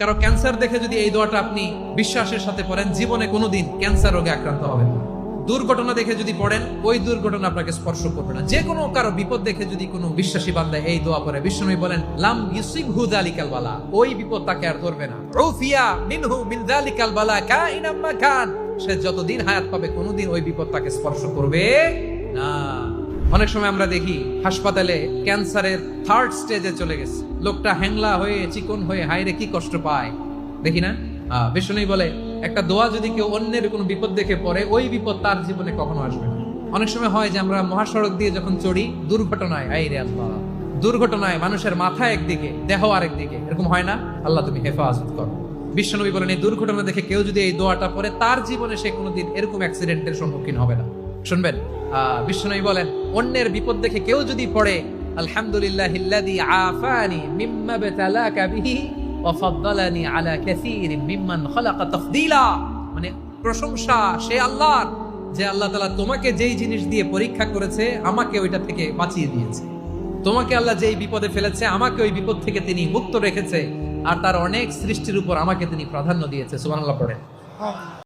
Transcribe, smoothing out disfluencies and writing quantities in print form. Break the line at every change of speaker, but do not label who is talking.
কারো ক্যান্সার দেখে যদি এই দোয়াটা আপনি বিশ্বাসের সাথে পড়েন, জীবনে কোনোদিন ক্যান্সার রোগে আক্রান্ত হবেন না। দুর্ঘটনা দেখে যদি পড়েন, ওই দুর্ঘটনা আপনাকে স্পর্শ করবে না। যে কোনো কারো বিপদ দেখে যদি কোনো বিশ্বাসী বান্দা এই দোয়া পড়ে, বিশ্বনবী বলেন লাম ইউসিবহু যালিকাল বালা, ওই বিপদ তাকে আর ধরবে না। উফিয়া মিনহু মিন যালিকাল বালা কাইনাম মা কান, সে যতদিন হায়াত পাবে কোনোদিন ওই বিপদ তাকে স্পর্শ করবে না। অনেক সময় আমরা দেখি হাসপাতালে ক্যান্সারের 3rd স্টেজে চলে গেছে, লোকটা হ্যাংলা হয়ে চিকন হয়ে হায়রে কি কষ্ট পায় দেখি না। বিষ্ণু বলে একটা দোয়া যদি কেউ অন্যের কোনো বিপদ দেখে পড়ে, ওই বিপদ তার জীবনে কখনো আসবে না। অনেক সময় হয় যে আমরা মহাসড়ক দিয়ে যখন চড়ি, দুর্ঘটনায় আইরে আল্লাহ, দুর্ঘটনায় মানুষের মাথা একদিকে দেহ আরেকদিকে, এরকম হয় না? আল্লাহ তুমি হেফাজত করো। বিশ্বনবী বলেন এই দুর্ঘটনা দেখে কেউ যদি এই দোয়াটা পড়ে, তার জীবনে সে কোনোদিন এরকম অ্যাক্সিডেন্টের সম্মুখীন হবে না। শুনবেন, বিশ্বনবী বলেন অন্যের বিপদ দেখে কেউ যদি পড়ে আলহামদুলিল্লাহিল্লাযী আফানি মিম্মা বাতালাকা বিহি ওয়া ফাদ্দালানি আলা কাসীরিন মিম্মান খালাকা তাফদীলা, মানে প্রশংসা সে আল্লাহর, যে আল্লাহ তাআলা তোমাকে যেই জিনিস দিয়ে পরীক্ষা করেছে আমাকে ওইটা থেকে বাঁচিয়ে দিয়েছে। তোমাকে আল্লাহ যেই বিপদে ফেলেছে আমাকে ওই বিপদ থেকে তিনি মুক্ত রেখেছে, আর তার অনেক সৃষ্টির উপর আমাকে তিনি প্রাধান্য দিয়েছে। সুবহানাল্লাহ পড়েন।